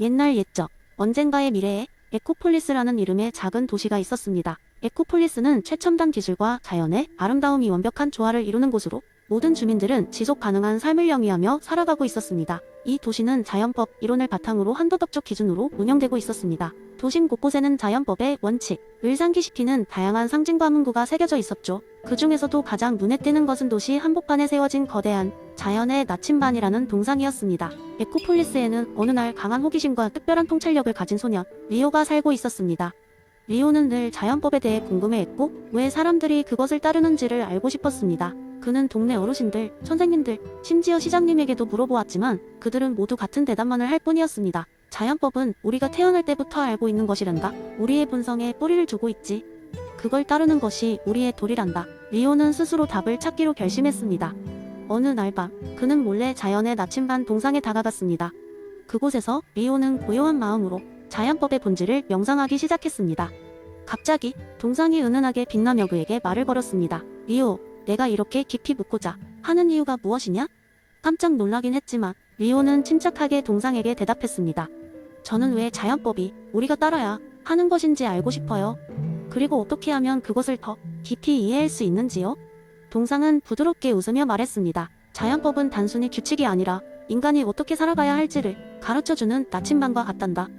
옛날 옛적, 언젠가의 미래에 에코폴리스라는 이름의 작은 도시가 있었습니다. 에코폴리스는 최첨단 기술과 자연의 아름다움이 완벽한 조화를 이루는 곳으로 모든 주민들은 지속 가능한 삶을 영위하며 살아가고 있었습니다. 이 도시는 자연법 이론을 바탕으로 한도덕적 기준으로 운영되고 있었습니다. 도심 곳곳에는 자연법의 원칙, 을 상기시키는 다양한 상징과 문구가 새겨져 있었죠. 그 중에서도 가장 눈에 띄는 것은 도시 한복판에 세워진 거대한 자연의 나침반이라는 동상이었습니다. 에코폴리스에는 어느 날 강한 호기심과 특별한 통찰력을 가진 소년, 리오가 살고 있었습니다. 리오는 늘 자연법에 대해 궁금해했고 왜 사람들이 그것을 따르는지를 알고 싶었습니다. 그는 동네 어르신들, 선생님들, 심지어 시장님에게도 물어보았지만 그들은 모두 같은 대답만을 할 뿐이었습니다. 자연법은 우리가 태어날 때부터 알고 있는 것이란다. 우리의 본성에 뿌리를 두고 있지. 그걸 따르는 것이 우리의 도리란다. 리오는 스스로 답을 찾기로 결심했습니다. 어느 날 밤, 그는 몰래 자연의 나침반 동상에 다가갔습니다. 그곳에서 리오는 고요한 마음으로 자연법의 본질을 명상하기 시작했습니다. 갑자기 동상이 은은하게 빛나며 그에게 말을 걸었습니다. 리오, 내가 이렇게 깊이 묻고자 하는 이유가 무엇이냐? 깜짝 놀라긴 했지만 리오는 침착하게 동상에게 대답했습니다. 저는 왜 자연법이 우리가 따라야 하는 것인지 알고 싶어요. 그리고 어떻게 하면 그것을 더 깊이 이해할 수 있는지요? 동상은 부드럽게 웃으며 말했습니다. 자연법은 단순히 규칙이 아니라 인간이 어떻게 살아가야 할지를 가르쳐주는 나침반과 같단다.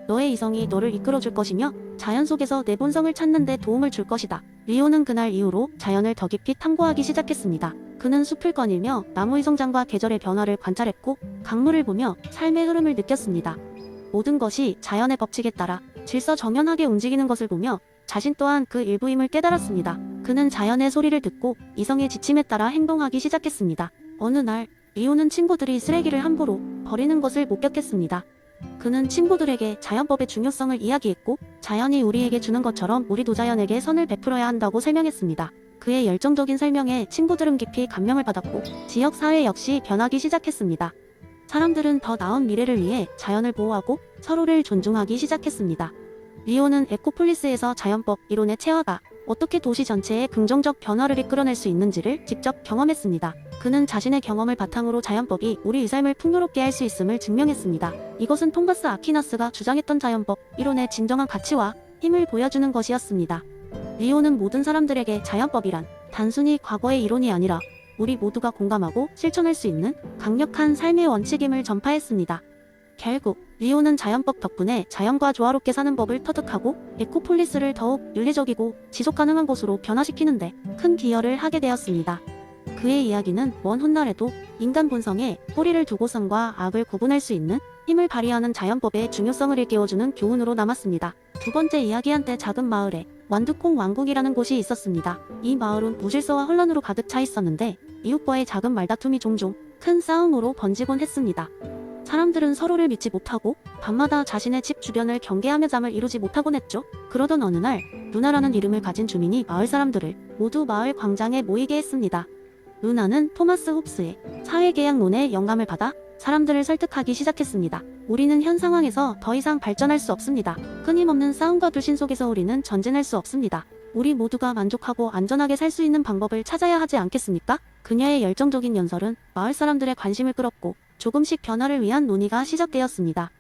너의 이성이 너를 이끌어줄 것이며 자연 속에서 내 본성을 찾는 데 도움을 줄 것이다. 리오는 그날 이후로 자연을 더 깊이 탐구하기 시작했습니다. 그는 숲을 거닐며 나무의 성장과 계절의 변화를 관찰했고 강물을 보며 삶의 흐름을 느꼈습니다. 모든 것이 자연의 법칙에 따라 질서정연하게 움직이는 것을 보며 자신 또한 그 일부임을 깨달았습니다. 그는 자연의 소리를 듣고 이성의 지침에 따라 행동하기 시작했습니다. 어느 날 리오는 친구들이 쓰레기를 함부로 버리는 것을 목격했습니다. 그는 친구들에게 자연법의 중요성을 이야기했고 자연이 우리에게 주는 것처럼 우리도 자연에게 선을 베풀어야 한다고 설명했습니다. 그의 열정적인 설명에 친구들은 깊이 감명을 받았고 지역 사회 역시 변하기 시작했습니다. 사람들은 더 나은 미래를 위해 자연을 보호하고 서로를 존중하기 시작했습니다. 리오는 에코폴리스에서 자연법 이론의 체화가 어떻게 도시 전체에 긍정적 변화를 이끌어낼 수 있는지를 직접 경험했습니다. 그는 자신의 경험을 바탕으로 자연법이 우리의 삶을 풍요롭게 할 수 있음을 증명했습니다. 이것은 토마스 아퀴나스가 주장했던 자연법 이론의 진정한 가치와 힘을 보여주는 것이었습니다. 리오는 모든 사람들에게 자연법이란 단순히 과거의 이론이 아니라 우리 모두가 공감하고 실천할 수 있는 강력한 삶의 원칙임을 전파했습니다. 결국 리오는 자연법 덕분에 자연과 조화롭게 사는 법을 터득하고 에코폴리스를 더욱 윤리적이고 지속가능한 곳으로 변화시키는데 큰 기여를 하게 되었습니다. 그의 이야기는 먼 훗날에도 인간 본성에 뿌리를 두고 선과 악을 구분할 수 있는 힘을 발휘하는 자연법의 중요성을 일깨워주는 교훈으로 남았습니다. 두 번째 이야기. 한때 작은 마을에 완두콩 왕국이라는 곳이 있었습니다. 이 마을은 무질서와 혼란으로 가득 차 있었는데 이웃과의 작은 말다툼이 종종 큰 싸움으로 번지곤 했습니다. 사람들은 서로를 믿지 못하고 밤마다 자신의 집 주변을 경계하며 잠을 이루지 못하곤 했죠. 그러던 어느 날 루나라는 이름을 가진 주민이 마을 사람들을 모두 마을 광장에 모이게 했습니다. 루나는 토마스 홉스의 사회계약론에 영감을 받아 사람들을 설득하기 시작했습니다. 우리는 현 상황에서 더 이상 발전할 수 없습니다. 끊임없는 싸움과 불신 속에서 우리는 전진할 수 없습니다. 우리 모두가 만족하고 안전하게 살 수 있는 방법을 찾아야 하지 않겠습니까? 그녀의 열정적인 연설은 마을 사람들의 관심을 끌었고 조금씩 변화를 위한 논의가 시작되었습니다.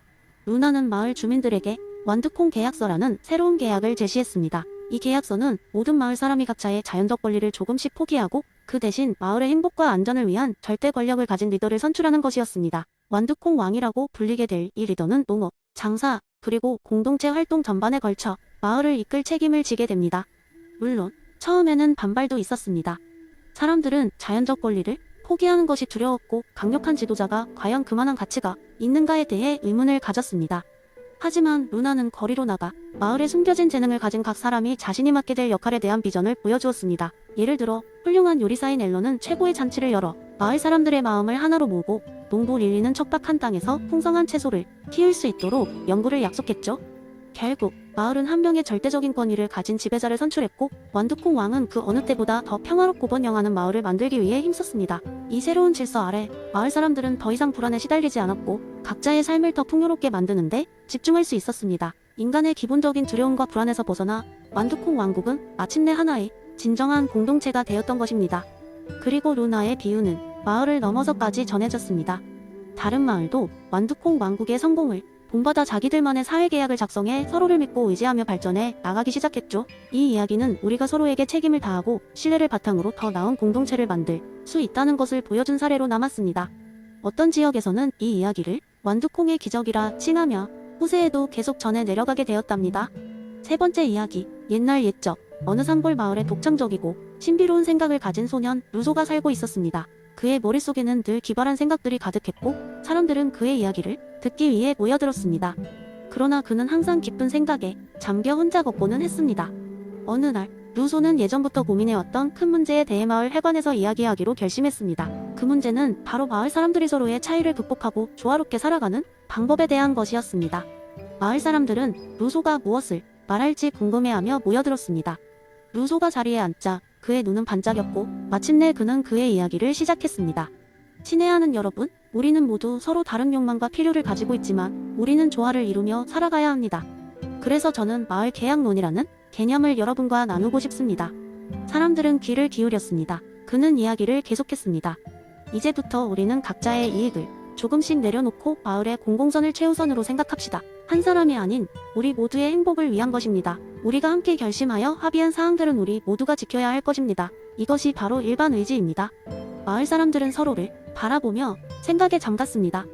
루나는 마을 주민들에게 완두콩 계약서라는 새로운 계약을 제시했습니다. 이 계약서는 모든 마을 사람이 각자의 자연적 권리를 조금씩 포기하고 그 대신 마을의 행복과 안전을 위한 절대 권력을 가진 리더를 선출하는 것이었습니다. 완두콩 왕이라고 불리게 될 이 리더는 농업, 장사, 그리고 공동체 활동 전반에 걸쳐 마을을 이끌 책임을 지게 됩니다. 물론 처음에는 반발도 있었습니다. 사람들은 자연적 권리를 포기하는 것이 두려웠고 강력한 지도자가 과연 그만한 가치가 있는가에 대해 의문을 가졌습니다. 하지만 루나는 거리로 나가 마을에 숨겨진 재능을 가진 각 사람이 자신이 맡게 될 역할에 대한 비전을 보여주었습니다. 예를 들어 훌륭한 요리사인 앨런은 최고의 잔치를 열어 마을 사람들의 마음을 하나로 모으고 농부 릴리는 척박한 땅에서 풍성한 채소를 키울 수 있도록 연구를 약속했죠. 결국 마을은 한 명의 절대적인 권위를 가진 지배자를 선출했고 완두콩 왕은 그 어느 때보다 더 평화롭고 번영하는 마을을 만들기 위해 힘썼습니다. 이 새로운 질서 아래 마을 사람들은 더 이상 불안에 시달리지 않았고 각자의 삶을 더 풍요롭게 만드는데 집중할 수 있었습니다. 인간의 기본적인 두려움과 불안에서 벗어나 완두콩 왕국은 마침내 하나의 진정한 공동체가 되었던 것입니다. 그리고 루나의 비유는 마을을 넘어서까지 전해졌습니다. 다른 마을도 완두콩 왕국의 성공을 본받아 자기들만의 사회계약을 작성해 서로를 믿고 의지하며 발전해 나가기 시작했죠. 이 이야기는 우리가 서로에게 책임을 다하고 신뢰를 바탕으로 더 나은 공동체를 만들 수 있다는 것을 보여준 사례로 남았습니다. 어떤 지역에서는 이 이야기를 완두콩의 기적이라 칭하며 후세에도 계속 전해 내려가게 되었답니다. 세 번째 이야기, 옛날 옛적 어느 산골 마을에 독창적이고 신비로운 생각을 가진 소년 루소가 살고 있었습니다. 그의 머릿속에는 늘 기발한 생각들이 가득했고 사람들은 그의 이야기를 듣기 위해 모여들었습니다. 그러나 그는 항상 깊은 생각에 잠겨 혼자 걷고는 했습니다. 어느 날 루소는 예전부터 고민해왔던 큰 문제에 대해 마을 회관에서 이야기하기로 결심했습니다. 그 문제는 바로 마을 사람들이 서로의 차이를 극복하고 조화롭게 살아가는 방법에 대한 것이었습니다. 마을 사람들은 루소가 무엇을 말할지 궁금해하며 모여들었습니다. 루소가 자리에 앉자 그의 눈은 반짝였고 마침내 그는 그의 이야기를 시작했습니다. 친애하는 여러분, 우리는 모두 서로 다른 욕망과 필요를 가지고 있지만 우리는 조화를 이루며 살아가야 합니다. 그래서 저는 마을 계약론이라는 개념을 여러분과 나누고 싶습니다. 사람들은 귀를 기울였습니다. 그는 이야기를 계속했습니다. 이제부터 우리는 각자의 이익을 조금씩 내려놓고 마을의 공공선을 최우선으로 생각합시다. 한 사람이 아닌 우리 모두의 행복을 위한 것입니다. 우리가 함께 결심하여 합의한 사항들은 우리 모두가 지켜야 할 것입니다. 이것이 바로 일반 의지입니다. 마을 사람들은 서로를 바라보며 생각에 잠갔습니다.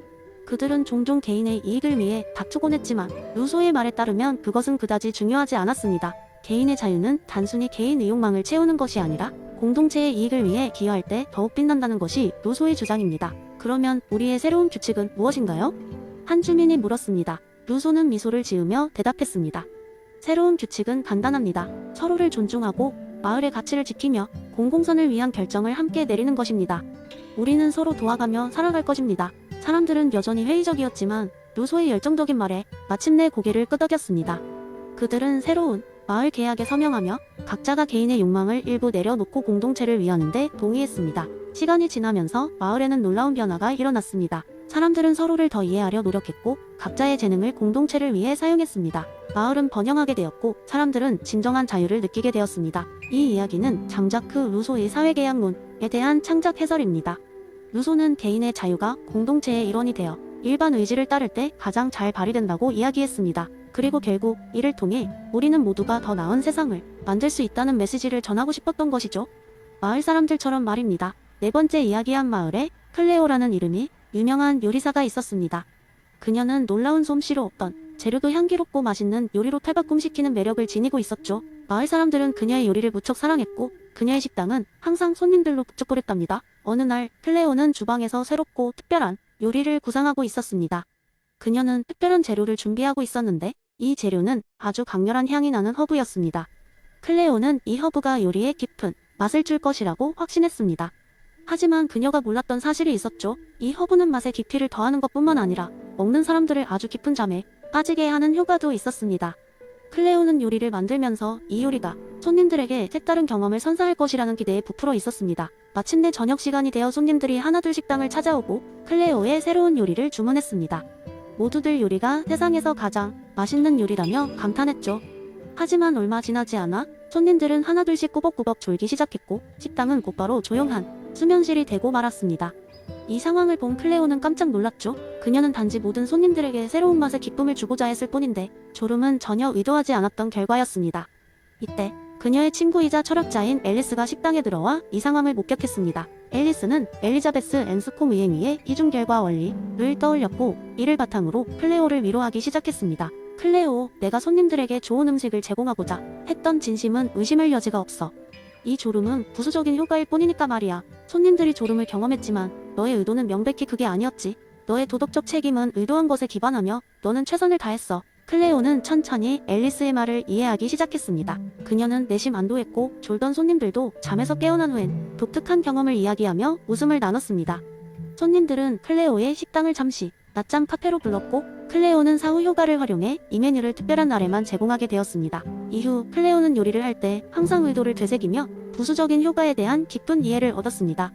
그들은 종종 개인의 이익을 위해 다투곤 했지만 루소의 말에 따르면 그것은 그다지 중요하지 않았습니다. 개인의 자유는 단순히 개인의 욕망을 채우는 것이 아니라 공동체의 이익을 위해 기여할 때 더욱 빛난다는 것이 루소의 주장입니다. 그러면 우리의 새로운 규칙은 무엇인가요? 한 주민이 물었습니다. 루소는 미소를 지으며 대답했습니다. 새로운 규칙은 간단합니다. 서로를 존중하고 마을의 가치를 지키며 공공선을 위한 결정을 함께 내리는 것입니다. 우리는 서로 도와가며 살아갈 것입니다. 사람들은 여전히 회의적이었지만 루소의 열정적인 말에 마침내 고개를 끄덕였습니다. 그들은 새로운 마을 계약에 서명하며 각자가 개인의 욕망을 일부 내려놓고 공동체를 위하는 데 동의했습니다. 시간이 지나면서 마을에는 놀라운 변화가 일어났습니다. 사람들은 서로를 더 이해하려 노력했고 각자의 재능을 공동체를 위해 사용했습니다. 마을은 번영하게 되었고 사람들은 진정한 자유를 느끼게 되었습니다. 이 이야기는 장자크 루소의 사회계약론에 대한 창작 해설입니다. 루소는 개인의 자유가 공동체의 일원이 되어 일반 의지를 따를 때 가장 잘 발휘된다고 이야기했습니다. 그리고 결국 이를 통해 우리는 모두가 더 나은 세상을 만들 수 있다는 메시지를 전하고 싶었던 것이죠. 마을 사람들처럼 말입니다. 네 번째 이야기, 한 마을에 클레오라는 이름이 유명한 요리사가 있었습니다. 그녀는 놀라운 솜씨로 어떤 재료도 향기롭고 맛있는 요리로 탈바꿈시키는 매력을 지니고 있었죠. 마을 사람들은 그녀의 요리를 무척 사랑했고 그녀의 식당은 항상 손님들로 북적거렸답니다. 어느 날 클레오는 주방에서 새롭고 특별한 요리를 구상하고 있었습니다. 그녀는 특별한 재료를 준비하고 있었는데 이 재료는 아주 강렬한 향이 나는 허브였습니다. 클레오는 이 허브가 요리에 깊은 맛을 줄 것이라고 확신했습니다. 하지만 그녀가 몰랐던 사실이 있었죠. 이 허브는 맛의 깊이를 더하는 것뿐만 아니라 먹는 사람들을 아주 깊은 잠에 빠지게 하는 효과도 있었습니다. 클레오는 요리를 만들면서 이 요리가 손님들에게 색다른 경험을 선사할 것이라는 기대에 부풀어 있었습니다. 마침내 저녁 시간이 되어 손님들이 하나둘 식당을 찾아오고 클레오의 새로운 요리를 주문했습니다. 모두들 요리가 세상에서 가장 맛있는 요리라며 감탄했죠. 하지만 얼마 지나지 않아 손님들은 하나둘씩 꾸벅꾸벅 졸기 시작했고 식당은 곧바로 조용한 수면실이 되고 말았습니다. 이 상황을 본 클레오는 깜짝 놀랐죠. 그녀는 단지 모든 손님들에게 새로운 맛의 기쁨을 주고자 했을 뿐인데 졸음은 전혀 의도하지 않았던 결과였습니다. 이때 그녀의 친구이자 철학자인 앨리스가 식당에 들어와 이 상황을 목격했습니다. 앨리스는 엘리자베스 앤스콤 의행위의 이중결과 원리를 떠올렸고 이를 바탕으로 클레오를 위로하기 시작했습니다. 클레오, 내가 손님들에게 좋은 음식을 제공하고자 했던 진심은 의심할 여지가 없어. 이 졸음은 부수적인 효과일 뿐이니까 말이야. 손님들이 졸음을 경험했지만 너의 의도는 명백히 그게 아니었지. 너의 도덕적 책임은 의도한 것에 기반하며 너는 최선을 다했어. 클레오는 천천히 앨리스의 말을 이해하기 시작했습니다. 그녀는 내심 안도했고 졸던 손님들도 잠에서 깨어난 후엔 독특한 경험을 이야기하며 웃음을 나눴습니다. 손님들은 클레오의 식당을 잠시 낮잠 카페로 불렀고 클레오는 사후 효과를 활용해 이 메뉴를 특별한 날에만 제공하게 되었습니다. 이후 클레오는 요리를 할 때 항상 의도를 되새기며 부수적인 효과에 대한 깊은 이해를 얻었습니다.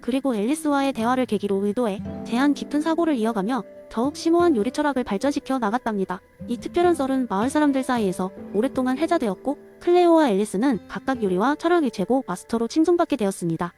그리고 앨리스와의 대화를 계기로 의도에 대한 깊은 사고를 이어가며 더욱 심오한 요리 철학을 발전시켜 나갔답니다. 이 특별한 썰은 마을 사람들 사이에서 오랫동안 회자되었고 클레오와 앨리스는 각각 요리와 철학의 최고 마스터로 칭송받게 되었습니다.